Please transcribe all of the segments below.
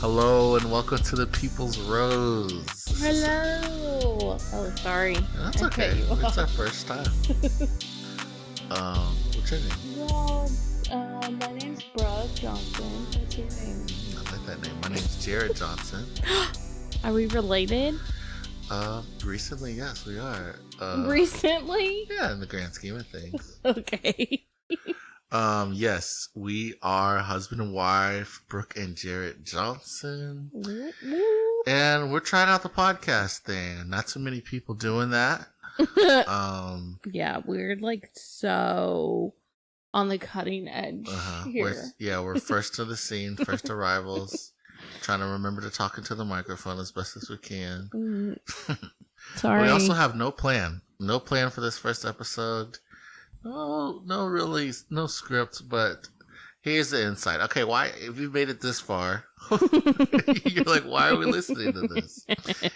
Hello and welcome to the People's Rose. Hello. Oh, sorry. That's okay. It's our first time. What's your name? Well, my name's Brooke Johnson. What's your name? I like that name. My name's Jarrett Johnson. Are we related? Recently, yes, we are. Recently? Yeah, in the grand scheme of things. Okay. Yes, we are husband and wife, Brooke and Jarrett Johnson. And we're trying out the podcast thing. Not too many people doing that. Yeah, we're like so on the cutting edge here. We're first to the scene, first arrivals. Trying to remember to talk into the microphone as best as we can. Sorry. We also have no plan. No plan for this first episode. No script, but here's the insight. Okay, why, if you made it this far, you're like, why are we listening to this?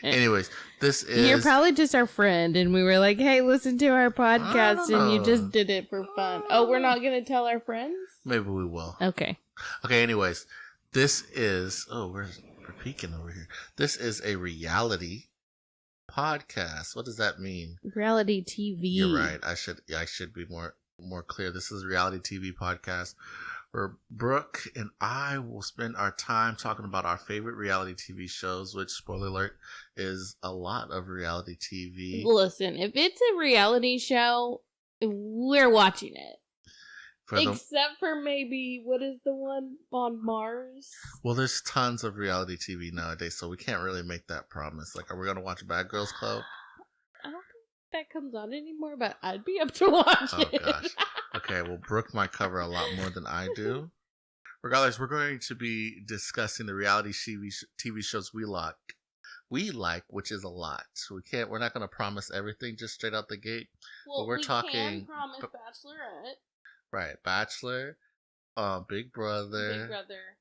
Anyways, You're probably just our friend, and we were like, hey, listen to our podcast, and you just did it for fun. Oh, we're not going to tell our friends? Maybe we will. Okay, anyways, this is, we're peeking over here. This is a reality podcast. What does that mean? Reality TV. You're right. I should be more clear. This is a reality TV podcast where Brooke and I will spend our time talking about our favorite reality TV shows, which, spoiler alert, is a lot of reality TV. Listen, if it's a reality show, we're watching it. Except for maybe, what is the one on Mars? Well, there's tons of reality TV nowadays, so we can't really make that promise. Like, are we going to watch Bad Girls Club? I don't think that comes on anymore, but I'd be up to watch it. Oh, gosh. Okay, well, Brooke might cover a lot more than I do. Regardless, we're going to be discussing the reality TV shows we like, which is a lot. So we're not going to promise everything just straight out the gate. Well, we can promise Bachelorette. Right, Bachelor, Big Brother.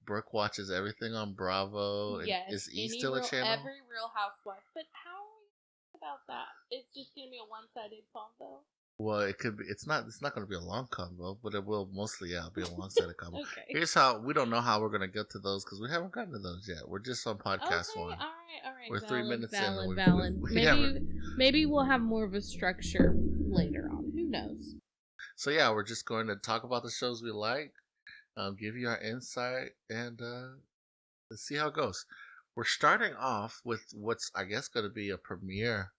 Brooke watches everything on Bravo. Yes. Is E still a channel? Every Real Housewife. But how are we about that? It's just gonna be a one-sided combo. Well, it could be. It's not going to be a long combo, but it will mostly be a one-sided combo. Okay. Here's how we don't know how we're going to get to those because we haven't gotten to those yet. We're just on podcast one. All right. We're 3 minutes in. Valid. Maybe we'll have more of a structure later on. Who knows? So yeah, we're just going to talk about the shows we like, give you our insight, and let's see how it goes. We're starting off with what's, I guess, going to be a premiere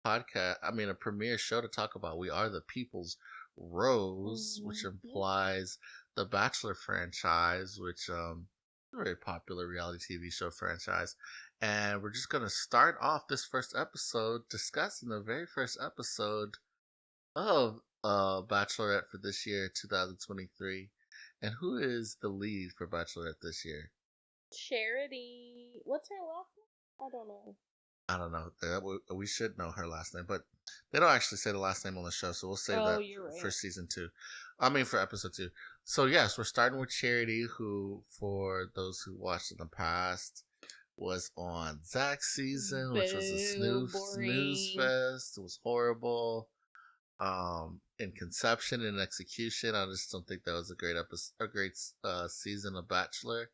podcast. I mean, a premiere show to talk about. We are the People's Rose, which implies the Bachelor franchise, which is a very popular reality TV show franchise. And we're just going to start off this first episode discussing the very first episode of Bachelorette for this year, 2023. And who is the lead for Bachelorette this year? Charity. What's her last name? I don't know. We should know her last name, but they don't actually say the last name on the show, so we'll save that for season 2. For episode 2. So yes, we're starting with Charity, who, for those who watched in the past, was on Zach's season, which was a snooze fest. It was horrible. In conception and execution, I just don't think that was a great season of Bachelor.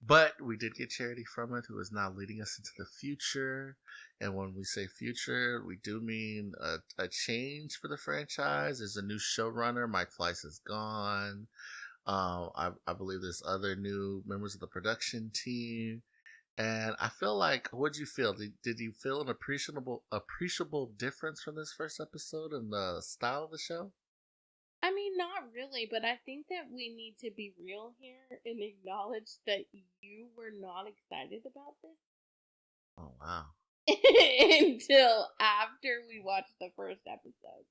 But we did get Charity from it, who is now leading us into the future. And when we say future, we do mean a change for the franchise. There's a new showrunner. Mike Fleiss is gone. I believe there's other new members of the production team. And I feel like, what'd you feel? Did you feel an appreciable difference from this first episode in the style of the show? I mean, not really, but I think that we need to be real here and acknowledge that you were not excited about this. Oh, wow. Until after we watched the first episode.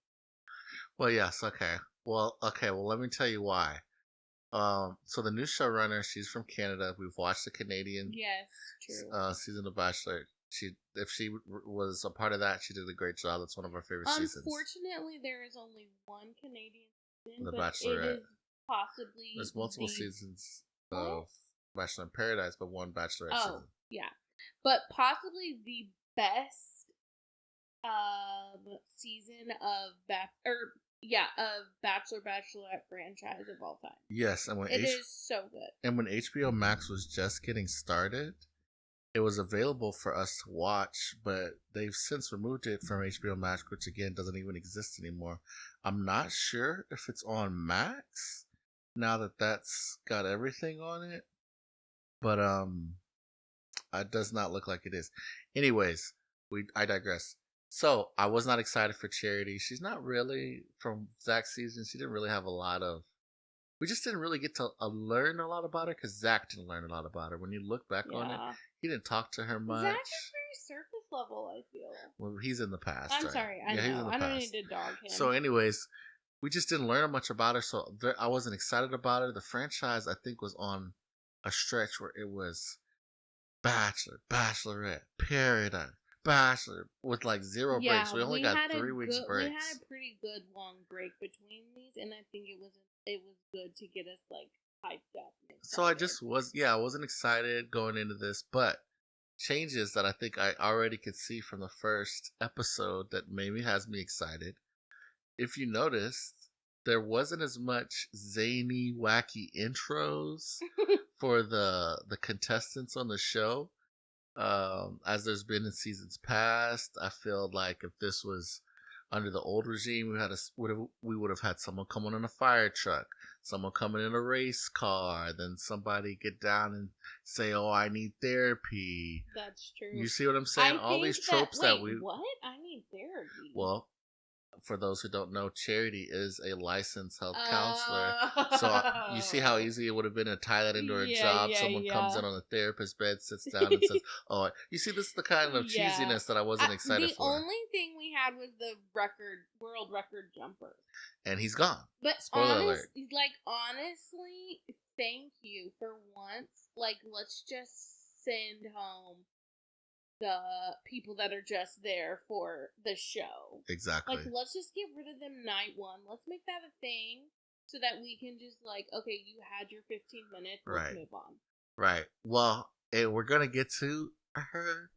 Well, yes, okay. Well, let me tell you why. So the new showrunner, she's from Canada. We've watched the Canadian season of Bachelor. If she was a part of that, she did a great job. That's one of our favorite seasons. Unfortunately, there is only one Canadian season, the but Bachelorette. It is possibly there's multiple seasons of Bachelor in Paradise, but one Bachelorette season. Yeah, but possibly the best season of Bachelorette franchise of all time. Yes, and it is so good. And when HBO Max was just getting started, it was available for us to watch, but they've since removed it from HBO Max, which again doesn't even exist anymore. I'm not sure if it's on Max now that that's got everything on it, but it does not look like it is. Anyways, I digress. So I was not excited for Charity. She's not really from Zach's season. She didn't really have a lot of. We just didn't really get to learn a lot about her because Zach didn't learn a lot about her. When you look back on it, he didn't talk to her much. Zach is very surface level, I feel. Well, he's in the past. I'm sorry. I know. He's in the past. Don't need to dog him. So, anyways, we just didn't learn much about her. So I wasn't excited about her. The franchise, I think, was on a stretch where it was Bachelor, Bachelorette, Paradise, Bachelor with like 0 breaks. We only got 3 weeks breaks. We had a pretty good long break between these, and I think it was good to get us like hyped up. So I just I wasn't excited going into this, but changes that I think I already could see from the first episode that maybe has me excited. If you noticed, there wasn't as much zany, wacky intros for the contestants on the show as there's been in seasons past. I feel like if this was under the old regime, we would have had someone coming in a fire truck, someone coming in a race car, then somebody get down and say, "Oh, I need therapy." That's true. You see what I'm saying? All these tropes that we what? I need therapy. Well, for those who don't know, Charity is a licensed health counselor. So you see how easy it would have been to tie that into her job. Someone comes in on a therapist bed, sits down and says, "Oh, you see, this is the kind of cheesiness that I wasn't excited for." The only thing we had was the world record jumper. And he's gone. But spoiler alert. Honestly, thank you for once. Like, let's just send home the people that are just there for the show. Exactly. Like, let's just get rid of them night one. Let's make that a thing so that we can just okay, you had your 15 minutes. Let's move on. Right. Well, we're gonna get to her.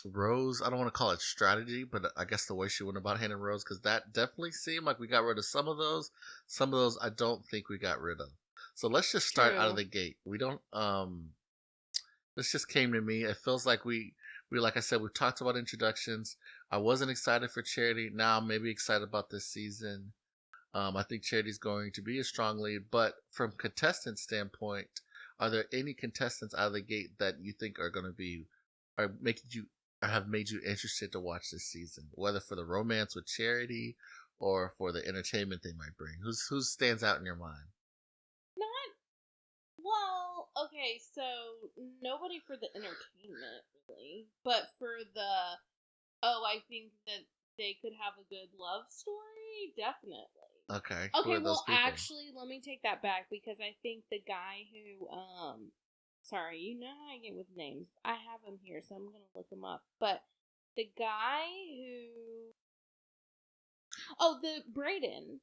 Rose, I don't want to call it strategy, but I guess the way she went about handling Rose, because that definitely seemed like we got rid of some of those. Some of those I don't think we got rid of. So let's just start out of the gate. We don't this just came to me. It feels like we like I said, we've talked about introductions. I wasn't excited for Charity. Now I'm maybe excited about this season. I think Charity's going to be a strong lead, but from contestant standpoint, are there any contestants out of the gate that you think are going to be have made you interested to watch this season, whether for the romance with Charity or for the entertainment they might bring? Who stands out in your mind? Okay, so nobody for the entertainment, really. But for I think that they could have a good love story, definitely. Okay. Okay, well, actually, let me take that back, because I think the guy who, sorry, you know how I get with names. I have him here, so I'm gonna look him up. But the guy who, Brayden,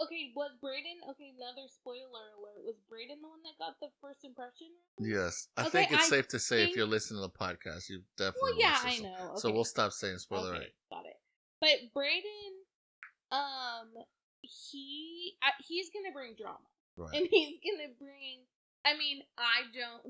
okay, was Brayden... Okay, another spoiler alert. Was Brayden the one that got the first impression? Yes. I think it's safe to say if you're listening to the podcast, you definitely I know. Okay. So we'll stop saying spoiler alert. Got it. But Brayden, he's gonna bring drama. Right. And he's gonna bring... I mean,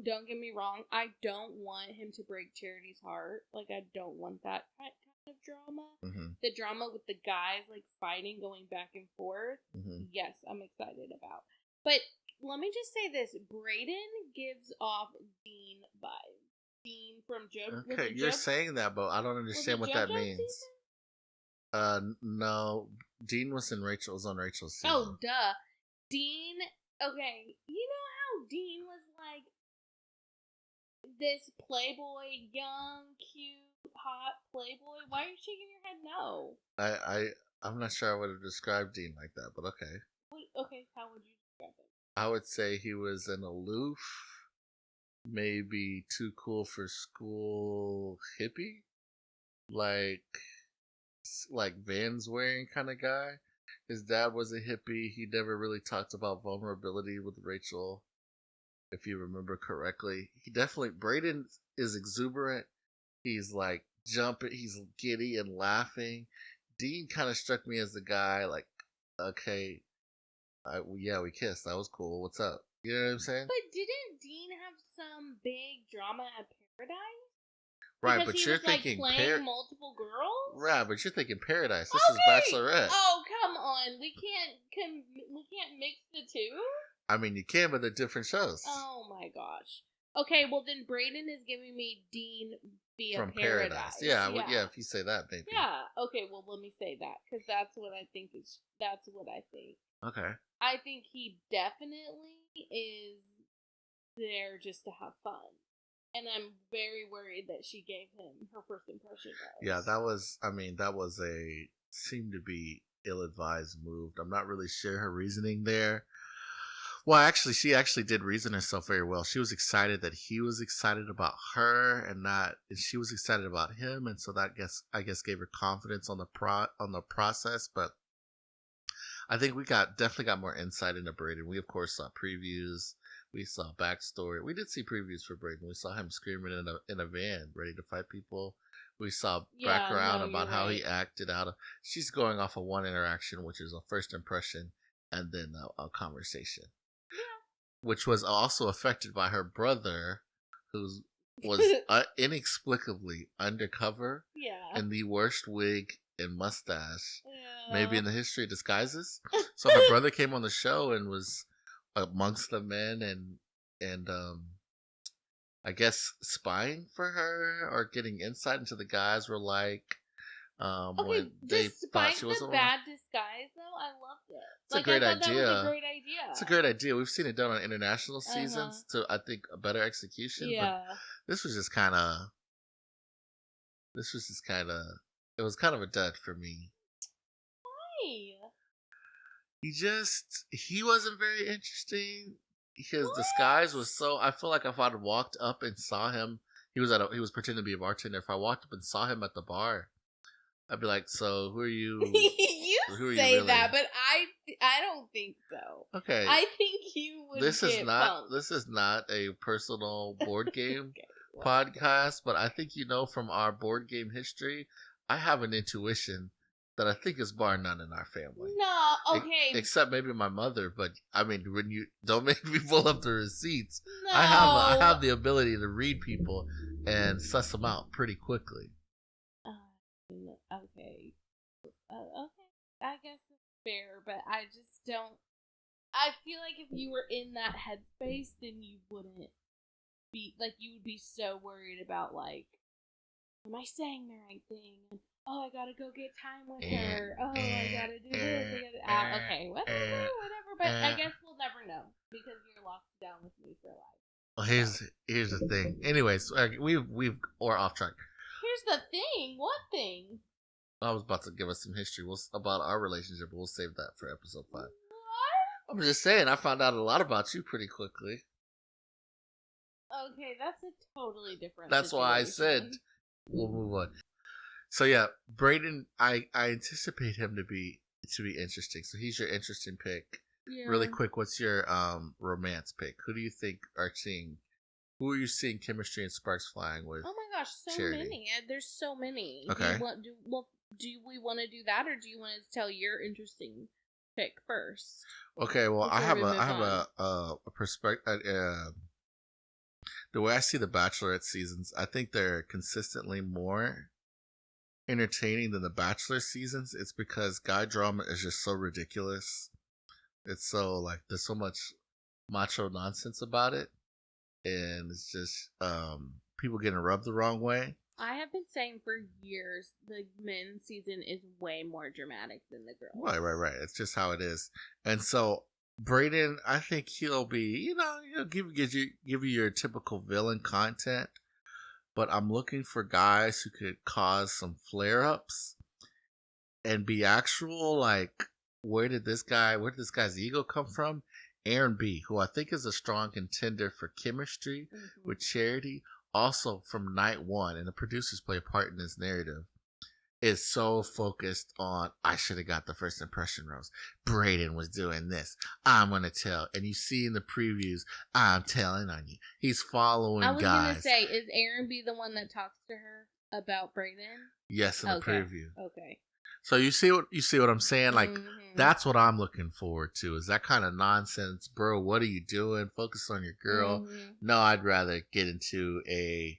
don't get me wrong, I don't want him to break Charity's heart. Like, I don't want that kind of drama. Mm-hmm. The drama with the guys fighting, going back and forth. Mm-hmm. Yes, I'm excited about. But let me just say this: Brayden gives off Dean vibes. Dean from Joe. Okay, you're saying that, but I don't understand what that means. Season? No, Dean was on Rachel's season. Oh, duh, Dean. Okay, you know how Dean was this playboy, young, cute, hot playboy? Why are you shaking your head no? I'm not sure I would have described Dean like that, but okay. Okay, how would you describe it? I would say he was an aloof, maybe too cool for school hippie, like Vans wearing kind of guy. His dad was a hippie. He never really talked about vulnerability with Rachel, if you remember correctly. Brayden is exuberant. He's jumping. He's giddy and laughing. Dean kind of struck me as the guy like, okay, yeah, we kissed. That was cool. What's up? You know what I'm saying? But didn't Dean have some big drama at Paradise? Right, because but he you're was thinking like playing multiple girls. Right, but you're thinking Paradise. This is Okay. Bachelorette. Oh, come on. We can't mix the two. I mean, you can, but they're different shows. Oh my gosh. Okay, well then Brayden is giving me Dean via From Paradise. Yeah, yeah. If you say that, maybe. Yeah. Okay. Well, let me say that because that's what I think is. That's what I think. Okay. I think he definitely is there just to have fun. And I'm very worried that she gave him her first impression rose. Yeah, that was seemed to be ill-advised move. I'm not really sure her reasoning there. Well, actually, she actually did reason herself very well. She was excited that he was excited about her, and she was excited about him, and so that I guess gave her confidence on the process. But I think we definitely got more insight into Brayden. We of course saw previews. We saw backstory. We did see previews for Brayden. We saw him screaming in a van, ready to fight people. We saw background about how he acted out. She's going off of one interaction, which is a first impression, and then a conversation. Yeah. Which was also affected by her brother, who was inexplicably undercover in the worst wig and mustache maybe in the history of disguises. So her brother came on the show and was amongst the men and I guess spying for her or getting insight into the guys were like. When they thought she was the bad disguise, though, I loved it. It's a great idea. That was a great idea. It's a great idea. We've seen it done on international seasons to, I think, a better execution. Yeah. But this was just kind of. It was kind of a dud for me. Why? He wasn't very interesting. His disguise was so. I feel like if I'd walked up and saw him, he was pretending to be a bartender. If I walked up and saw him at the bar, I'd be like, so who are you? Who are say you really? That, but I don't think so. Okay. I think you would This is not a personal board game podcast, but I think from our board game history, I have an intuition that I think is bar none in our family. No, okay. Except maybe my mother, but I mean, when you don't make me pull up the receipts, no. I have the ability to read people and suss them out pretty quickly. Okay. Okay. I guess it's fair, but I just don't. I feel like if you were in that headspace, then you wouldn't be like you would be so worried about like, am I saying the right thing? And I gotta go get time with her. I gotta do this. Okay, whatever. But I guess we'll never know because you're locked down with me for life. Well, here's the thing. Anyways, we're off track. Here's the thing. What thing? I was about to give us some history about our relationship, but we'll save that for episode 5. What? I'm just saying, I found out a lot about you pretty quickly. Okay, that's a totally different That's situation. Why I said we'll move on. So yeah, Brayden, I anticipate him to be interesting. So he's your interesting pick. Yeah. Really quick, what's your romance pick? Who do you think who are you seeing chemistry and sparks flying with? Oh my gosh, so Charity? Many. There's so many. Okay. Do we want to do that, or do you want to tell your interesting pick first? Okay, well, I have a perspective. The way I see the Bachelorette seasons, I think they're consistently more entertaining than the Bachelor seasons. It's because guy drama is just so ridiculous. It's so like there's so much macho nonsense about it, and it's just people getting rubbed the wrong way. I have been saying for years the men's season is way more dramatic than the girls. Right. It's just how it is. And so Brayden, I think he'll be, give you your typical villain content, but I'm looking for guys who could cause some flare-ups and be actual like where did this guy's ego come from? Aaron B, who I think is a strong contender for chemistry with Charity. Also from night one, and the producers play a part in this narrative, is so focused on, I should have got the first impression rose. Brayden was doing this. I'm going to tell. And you see in the previews, I'm telling on you. He's following guys. I was going to say, is Aaron B the one that talks to her? about Brayden? Yes, in the preview. Okay. So you see what I'm saying? Like that's what I'm looking forward to. Is that kind of nonsense, bro? What are you doing? Focus on your girl. No, I'd rather get into a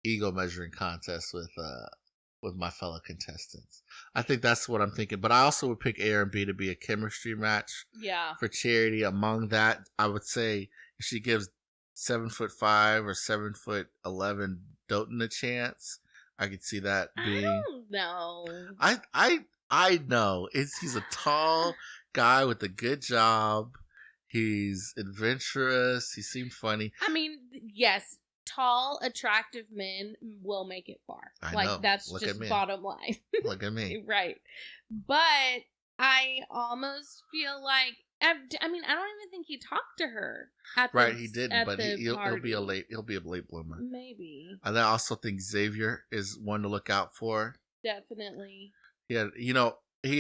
ego measuring contest with my fellow contestants. I think that's what I'm thinking. But I also would pick A and B to be a chemistry match. Yeah. For Charity. Among that, I would say if she gives 7'5" or 7'11" Doughton a chance, I could see that being. I don't know. I know. He's a tall guy with a good job. He's adventurous. He seemed funny. I mean, yes, tall, attractive men will make it far. I know. That's Look just bottom line. Look at me. Right. But I almost feel like I mean, I don't even think he talked to her. He didn't, but he'll be a late bloomer. Maybe. And I also think Xavier is one to look out for. Definitely. He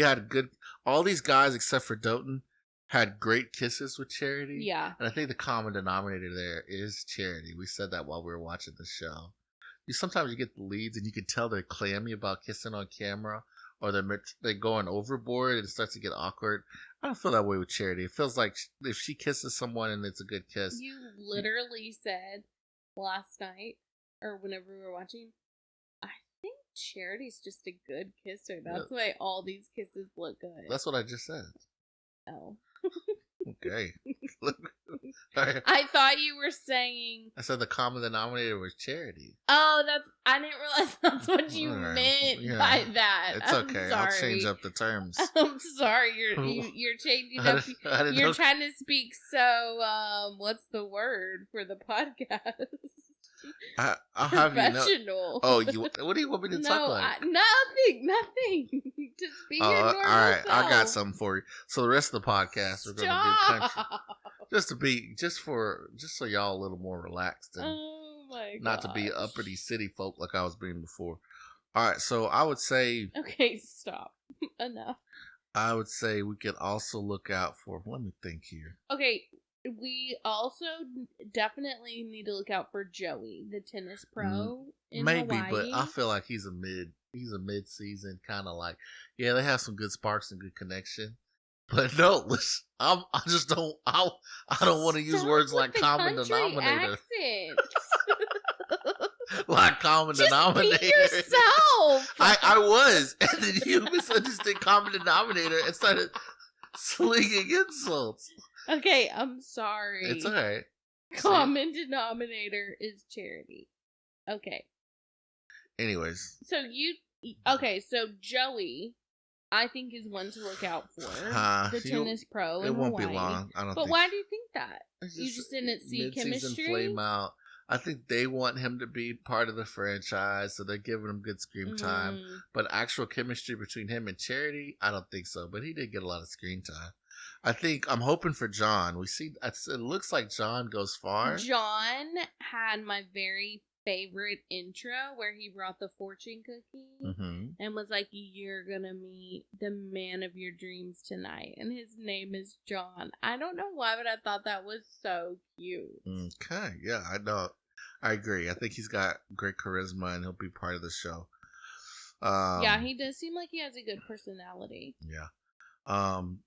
had good. All these guys except for Doughton had great kisses with Charity. Yeah. And I think the common denominator there is Charity. We said that while we were watching the show. Sometimes you get the leads and you can tell they're clammy about kissing on camera, or they're going overboard and it starts to get awkward. I don't feel that way with Charity. It feels like if she kisses someone and it's a good kiss. You literally said last night, or whenever we were watching, I think Charity's just a good kisser. That's why all these kisses look good. That's what I just said. Oh. Okay. I thought you were saying. I said the common denominator was Charity. Oh, I didn't realize that's what you meant by that. It's okay. I'll change up the terms. I'm sorry. You're changing up. You're trying to speak so. What's the word for the podcast? I'll have professional. You know. Oh, what do you want me to talk like? Nothing. Just be your normal all right. self. I got something for you. So the rest of the podcast we're gonna do country, just so y'all a little more relaxed and not to be uppity city folk like I was being before. All right, so I would say. Okay, stop. Enough. I would say we could also look out for. Let me think here. Okay. We also definitely need to look out for Joey, the tennis pro in Maybe, Hawaii. But I feel like he's a mid-season kind of like, yeah, they have some good sparks and good connection. But no, listen, I don't want to use words like common denominator. Like common denominator. Be yourself. I was, and then you misunderstood common denominator and started slinging insults. Okay, I'm sorry. It's alright. Common denominator is Charity. Okay. Anyways. So Joey, I think, is one to look out for. The tennis pro. It won't be long. But why do you think that? You just didn't see chemistry? Flame out. I think they want him to be part of the franchise, so they're giving him good screen time. But actual chemistry between him and Charity, I don't think so. But he did get a lot of screen time. I'm hoping for John. It looks like John goes far. John had my very favorite intro where he brought the fortune cookie and was like, "You're gonna meet the man of your dreams tonight," and his name is John. I don't know why, but I thought that was so cute. Okay, yeah, I know. I agree. I think he's got great charisma and he'll be part of the show. Yeah, he does seem like he has a good personality. Yeah.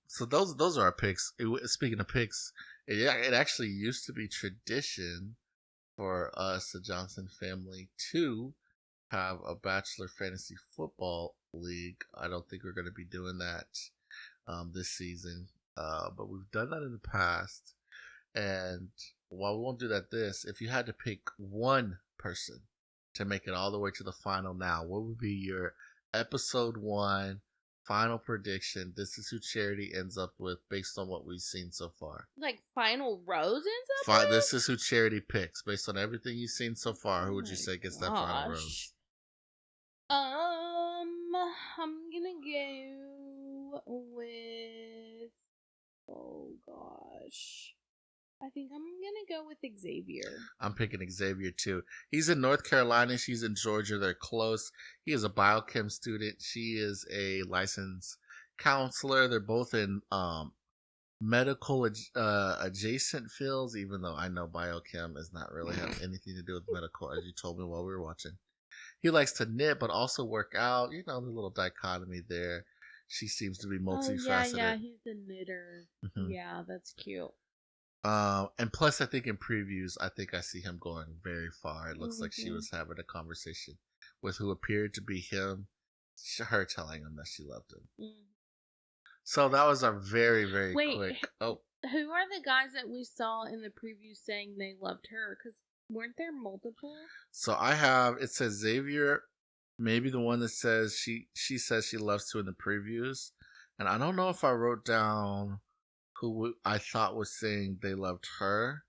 So those are our picks. Speaking of picks, it actually used to be tradition for us, the Johnson family, to have a Bachelor Fantasy Football League. I don't think we're going to be doing that this season, but we've done that in the past. And while we won't do that if you had to pick one person to make it all the way to the final now, what would be your episode 1 final prediction? This is who Charity ends up with based on what we've seen so far. Like final rose ends up with? This is who Charity picks based on everything you've seen so far. Who would you say gets that final rose? I'm gonna go with. Oh gosh. I think I'm gonna go with Xavier. I'm picking Xavier too. He's in North Carolina. She's in Georgia. They're close. He is a biochem student. She is a licensed counselor. They're both in medical adjacent fields, even though I know biochem does not really have anything to do with medical, as you told me while we were watching. He likes to knit, but also work out. You know, the little dichotomy there. She seems to be multifaceted. Oh, yeah, he's the knitter. Mm-hmm. Yeah, that's cute. And plus, I think in previews, I think I see him going very far. It looks like she was having a conversation with who appeared to be him, her telling him that she loved him. So that was a very, very quick. Oh, who are the guys that we saw in the preview saying they loved her? Because weren't there multiple? So I have, it says Xavier, maybe the one that says she says she loves to in the previews, and I don't know if I wrote down who I thought was saying they loved her.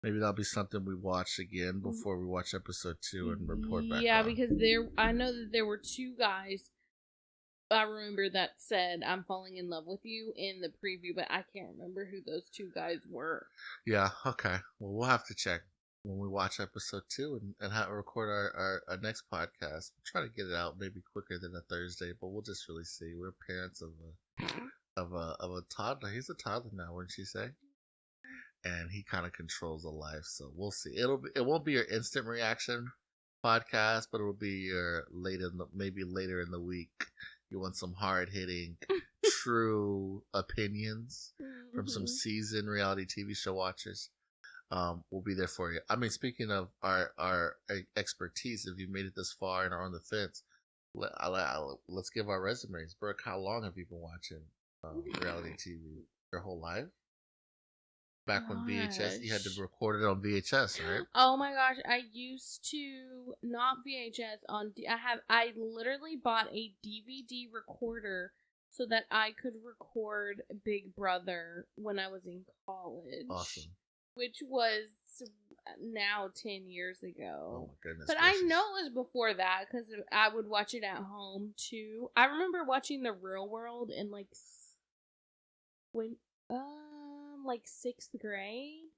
Maybe that'll be something we watch again before we watch episode 2 and report back. Yeah, because I know that there were 2 guys I remember that said I'm falling in love with you in the preview, but I can't remember who those 2 guys were. Yeah, okay. Well, we'll have to check when we watch episode 2 and record our next podcast. We'll try to get it out maybe quicker than a Thursday, but we'll just really see. We're parents of a toddler. He's a toddler now, wouldn't you say? And he kind of controls the life, so we'll see. It won't be your instant reaction podcast, but it'll be your maybe later in the week. You want some hard hitting, true opinions from some seasoned reality TV show watchers. We'll be there for you. I mean, speaking of our expertise, if you made it this far and are on the fence, let's give our resumes. Brooke, how long have you been watching reality TV? Your whole life? Back when VHS, you had to record it on VHS, right? Oh my gosh, I used to not VHS I literally bought a DVD recorder so that I could record Big Brother when I was in college. Awesome. Which was now 10 years ago. Oh my goodness. But gracious. I know it was before that because I would watch it at home too. I remember watching The Real World in like 6th grade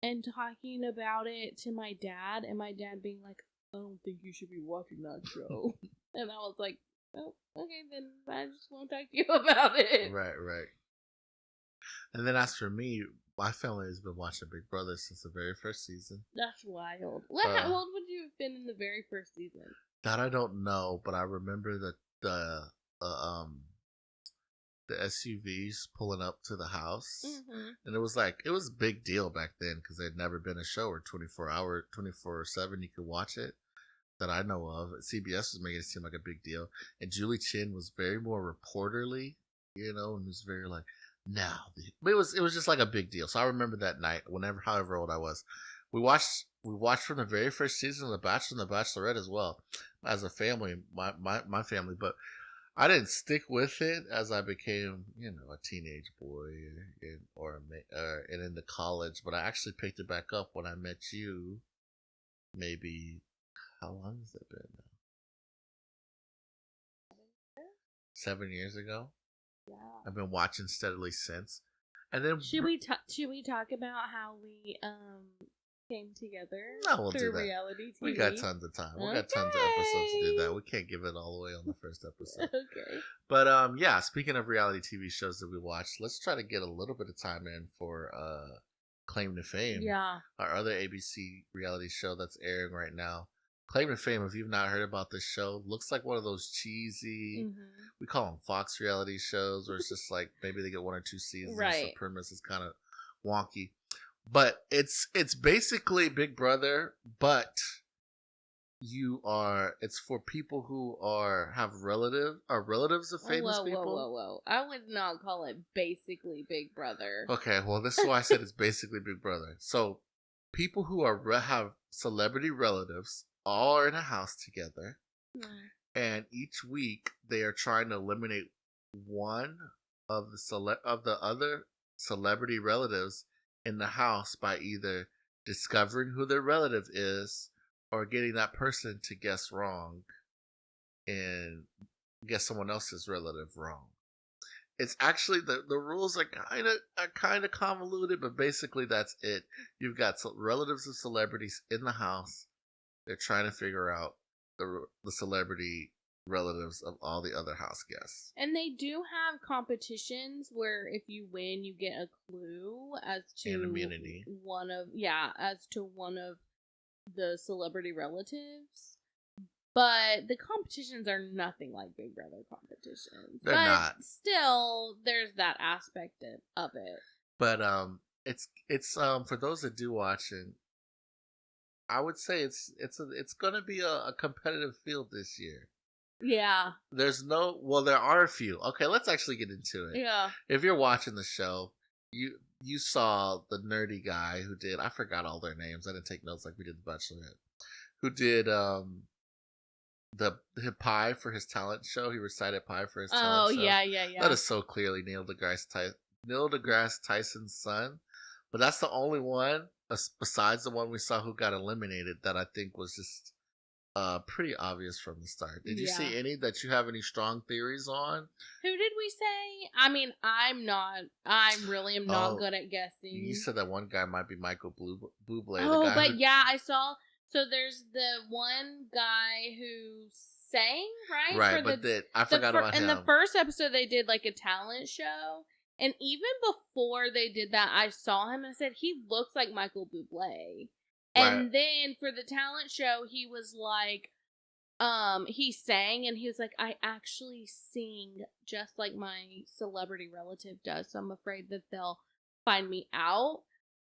and talking about it to my dad, and my dad being like, I don't think you should be watching that show. And I was like, oh, okay, then I just won't talk to you about it. Right. And then as for me, my family has been watching Big Brother since the very first season. That's wild. How old would you have been in the very first season? That I don't know, but I remember the SUVs pulling up to the house, and it was a big deal back then because there'd never been a show where 24/7 you could watch it that I know of. CBS was making it seem like a big deal, and Julie Chen was very more reporterly, and was very like, now, but it was just like a big deal. So I remember that night, however old I was, we watched from the very first season of The Bachelor and The Bachelorette as well as a family, my family, but I didn't stick with it as I became, a teenage boy and into college. But I actually picked it back up when I met you. Maybe, how long has it been now? 7 years ago. Yeah. I've been watching steadily since. And then should we talk about how we came together? No, we'll do that. Reality TV. We got tons of time. We got tons of episodes to do that. We can't give it all away on the first episode. Okay. But yeah, speaking of reality TV shows that we watched, let's try to get a little bit of time in for Claim to Fame. Yeah. Our other ABC reality show that's airing right now. Claim to Fame, if you've not heard about this show, looks like one of those cheesy, we call them Fox reality shows, where it's just like maybe they get 1 or 2 seasons. Right. The premise is kind of wonky. But it's basically Big Brother, but it's for people who are relatives of famous people. Whoa. I would not call it basically Big Brother. Okay, well, this is why I said it's basically Big Brother. So people who have celebrity relatives all are in a house together, and each week they are trying to eliminate one of the other celebrity relatives in the house by either discovering who their relative is or getting that person to guess wrong and guess someone else's relative wrong. It's actually the rules are kind of convoluted, but basically that's it. You've got relatives of celebrities in the house. They're trying to figure out the celebrity relatives of all the other house guests. And they do have competitions where if you win, you get a clue as to immunity. one of the celebrity relatives. But the competitions are nothing like Big Brother competitions. They're not. Still, there's that aspect of it. But it's for those that do watch it, I would say it's gonna be a competitive field this year. Yeah. There are a few. Okay, let's actually get into it. Yeah. If you're watching the show, you saw the nerdy guy who did, I forgot all their names. I didn't take notes like we did the Bachelorette. Who did the pie for his talent show? He recited pie for his talent show. Oh, yeah. That is so clearly Neil deGrasse Tyson's son. But that's the only one, besides the one we saw who got eliminated, that I think was just pretty obvious from the start. Did you see any that you have any strong theories on? Who did we say? I mean, I really am not good at guessing. You said that one guy might be Michael Bublé. Oh, I saw. So there's the one guy who sang, right? Right, I forgot about him. In the first episode, they did like a talent show. And even before they did that, I saw him and I said, he looks like Michael Bublé. And then for the talent show, he was like, he sang and he was like, I actually sing just like my celebrity relative does. So I'm afraid that they'll find me out.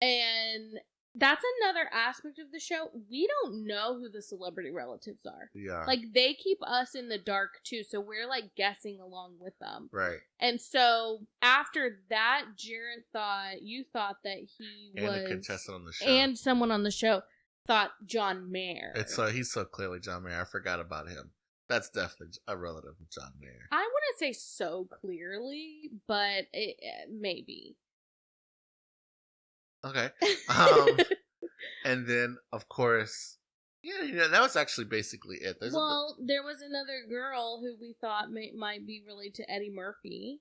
And that's another aspect of the show. We don't know who the celebrity relatives are. Yeah. Like, they keep us in the dark, too. So we're, like, guessing along with them. Right. And so after that, Jarrett you thought that he was... And a contestant on the show. And someone on the show thought John Mayer. He's so clearly John Mayer. I forgot about him. That's definitely a relative of John Mayer. I wouldn't say so clearly, but maybe. Okay. And then, of course, that was actually basically it. There was another girl who we thought might be related to Eddie Murphy.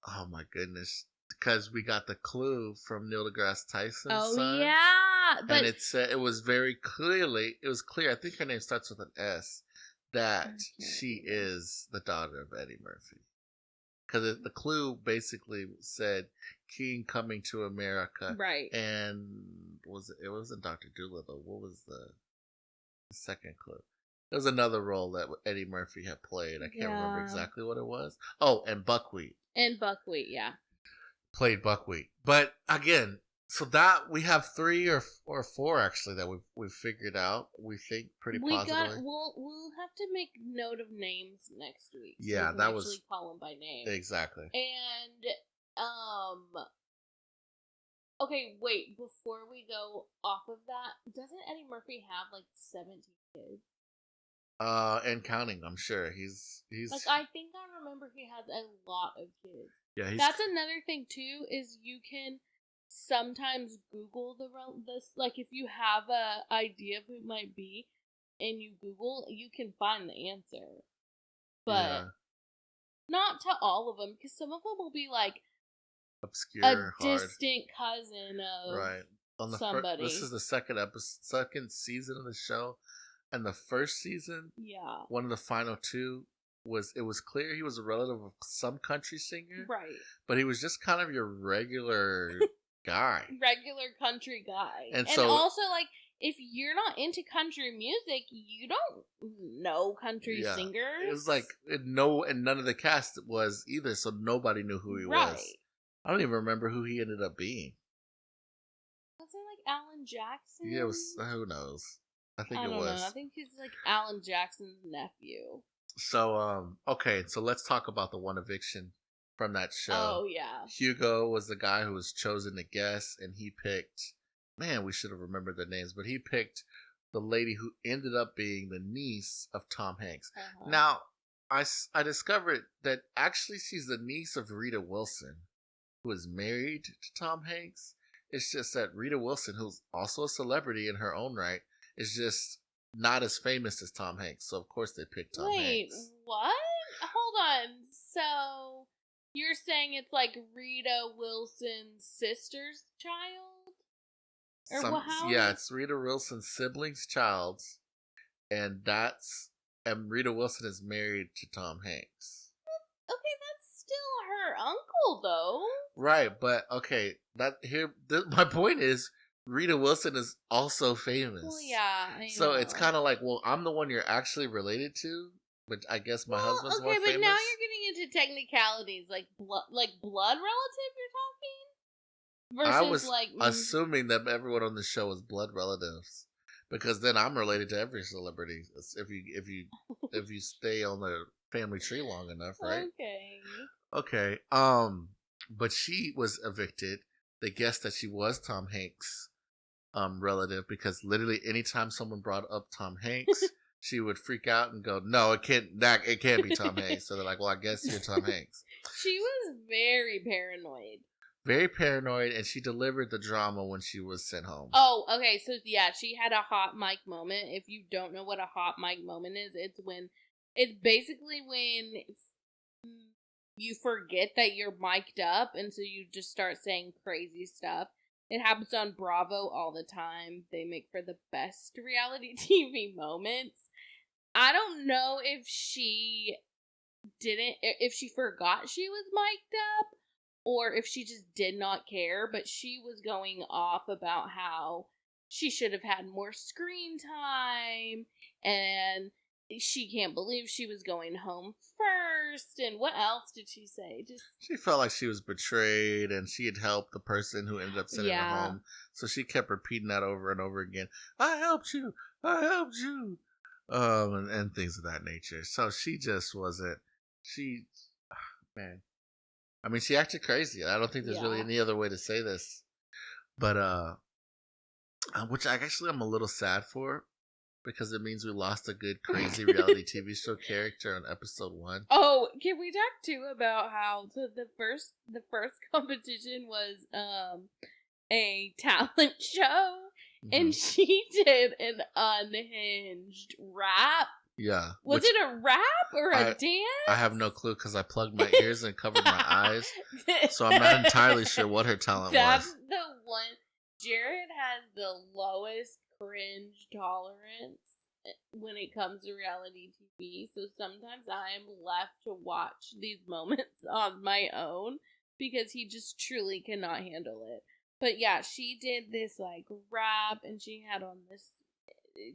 Oh, my goodness. Because we got the clue from Neil deGrasse Tyson's son. Oh, yeah. But and it was clear, I think her name starts with an S, that she is the daughter of Eddie Murphy. Because the clue basically said King coming to America. Right. And it wasn't Dr. Dolittle. What was the second clue? There was another role that Eddie Murphy had played. I can't remember exactly what it was. Oh, and Buckwheat. And Buckwheat, yeah. Played Buckwheat. But again, so that we have 3 or 4 actually that we've figured out. We think pretty positively. We'll have to make note of names next week. So yeah, we can actually call them by name. Exactly. And okay, wait. Before we go off of that, doesn't Eddie Murphy have like 17 kids? And counting, I'm sure he's like, I think I remember he has a lot of kids. Yeah, that's another thing too. Is you can sometimes Google this. Like, if you have a idea of who it might be, and you Google, you can find the answer. But not to all of them, because some of them will be like obscure, distant cousin of somebody. This is the second season of the show, and the first season, one of the final 2 was clear he was a relative of some country singer, right? But he was just kind of your regular guy, regular country guy, and so also like, if you're not into country music, you don't know country singers. It was like none of the cast was either, so nobody knew who he was. I don't even remember who he ended up being. Was it like Alan Jackson? Yeah, it was. Who knows? I think it was. I don't know. I think he's like Alan Jackson's nephew. So, okay, so let's talk about the one eviction from that show. Oh, yeah. Hugo was the guy who was chosen to guess, and he picked, man, we should have remembered their names, but he picked the lady who ended up being the niece of Tom Hanks. Uh-huh. Now, I discovered that actually she's the niece of Rita Wilson, who is married to Tom Hanks. It's just that Rita Wilson, who's also a celebrity in her own right, is just not as famous as Tom Hanks, so of course they picked Tom Hanks. Wait, what? Hold on. So you're saying it's like Rita Wilson's sister's child? Or how? Yeah, it's Rita Wilson's sibling's child, and that's and Rita Wilson is married to Tom Hanks. Okay, that's still her uncle, though. Right, but okay, my point is Rita Wilson is also famous. Well, yeah, I know. So it's kind of like, well, I'm the one you're actually related to, but I guess my husband's more famous. Okay, but now you're getting into technicalities, like blood relative. You're talking. Versus, I was assuming that everyone on the show is blood relatives. Because then I'm related to every celebrity if you stay on the family tree long enough, right? Okay. But she was evicted. They guessed that she was Tom Hanks' relative because literally anytime someone brought up Tom Hanks, she would freak out and go, "No, it can't be Tom Hanks." So they're like, "Well, I guess you're Tom Hanks." She was very paranoid. Very paranoid, and she delivered the drama when she was sent home. Oh, okay. So, yeah, she had a hot mic moment. If you don't know what a hot mic moment is, it's basically when you forget that you're mic'd up, and so you just start saying crazy stuff. It happens on Bravo all the time. They make for the best reality TV moments. I don't know if she forgot she was mic'd up, or if she just did not care, but she was going off about how she should have had more screen time, and she can't believe she was going home first, and what else did she say? She felt like she was betrayed, and she had helped the person who ended up sending her home, so she kept repeating that over and over again. I helped you! And things of that nature. So she just wasn't, man. I mean, she acted crazy. I don't think there's really any other way to say this. But, which I'm a little sad for, because it means we lost a good, crazy reality TV show character on episode 1. Oh, can we talk, too, about how the first competition was, a talent show, and she did an unhinged rap. Yeah. Was it a rap or a dance? I have no clue because I plugged my ears and covered my eyes. So I'm not entirely sure what her talent was. That's the one. Jarrett has the lowest cringe tolerance when it comes to reality TV. So sometimes I am left to watch these moments on my own because he just truly cannot handle it. But yeah, she did this like rap, and she had on this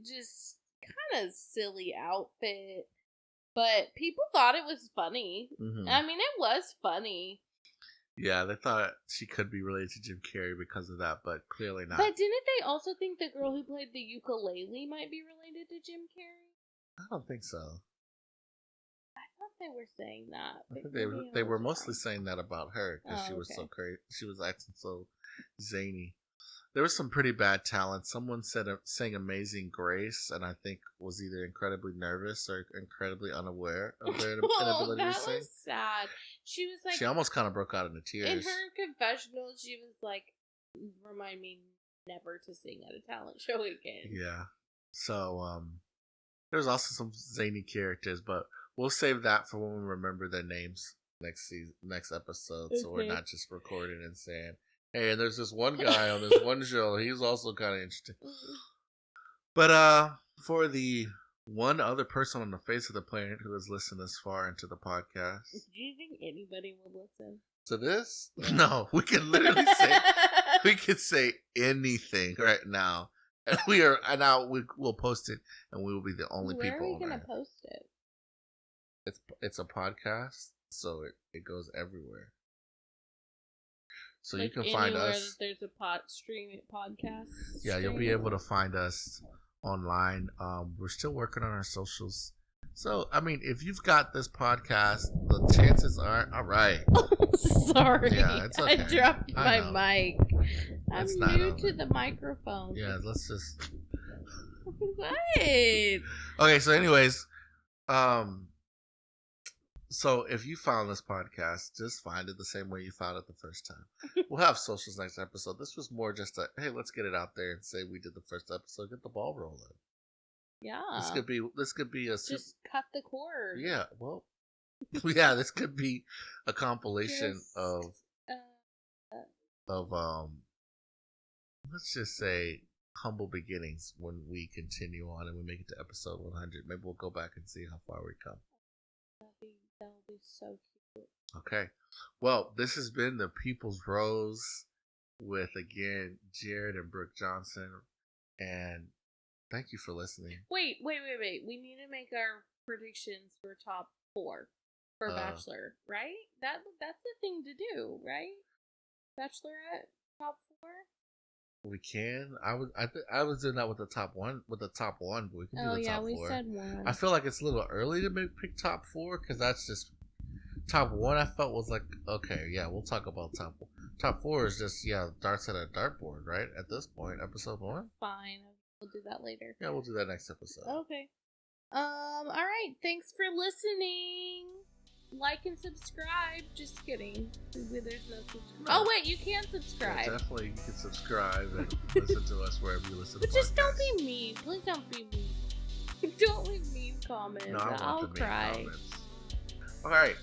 just kind of silly outfit, but people thought it was funny. Mm-hmm. I mean, it was funny. Yeah, they thought she could be related to Jim Carrey because of that, but clearly not. But didn't they also think the girl who played the ukulele might be related to Jim Carrey? I don't think so. I thought they were saying that. I think they were mostly saying that about her because she was so crazy. She was acting so zany. There was some pretty bad talent. Someone sang Amazing Grace, and I think was either incredibly nervous or incredibly unaware of their inability to sing. That was sad. She was like... She almost kind of broke out into tears. In her confessional, she was like, remind me never to sing at a talent show again. Yeah. So, there's also some zany characters, but we'll save that for when we remember their names next episode, so we're not just recording and saying... Hey, and there's this one guy on this one show. He's also kind of interesting. But for the one other person on the face of the planet who has listened this far into the podcast, do you think anybody will listen to this? No, we can literally say anything right now, and we'll post it, and we will be the only people. Where are we gonna post it? It's a podcast, so it goes everywhere. So like you can find us. There's a podcast. Yeah, you'll be able to find us online. We're still working on our socials. So, I mean, if you've got this podcast, the chances are all right. Sorry. Yeah, it's okay. I dropped my mic. I'm new to the microphone. Yeah, let's just. What? Okay, so anyways, so if you found this podcast, just find it the same way you found it the first time. We'll have socials next episode. This was more just a, hey, let's get it out there and say we did the first episode, get the ball rolling. Yeah. This could be a just cut the cord. Yeah, well, yeah, this could be a compilation of let's just say humble beginnings when we continue on and we make it to episode 100. Maybe we'll go back and see how far we come. That'll be so cute. Okay. Well, this has been the People's Rose with, again, Jarrett and Brooke Johnson. And thank you for listening. Wait. We need to make our predictions for top 4 for Bachelor, right? That's the thing to do, right? Bachelorette top 4. We can. I was doing that with the top one. But we can do the top 4. We said 1. I feel like it's a little early to pick top 4 because that's just top 1. I felt was like, okay, yeah, we'll talk about top 4. Top 4 is just darts at a dartboard, right? At this point, episode 1. Fine, we'll do that later. Yeah, we'll do that next episode. Okay. All right. Thanks for listening. Like and subscribe. Just kidding. There's no subscribe. Oh wait, you can subscribe. Yeah, definitely, you can subscribe and listen to us wherever you listen. But to just don't be mean. Please don't be mean. Don't leave mean comments. No, I want I'll the mean cry. Comments. All right.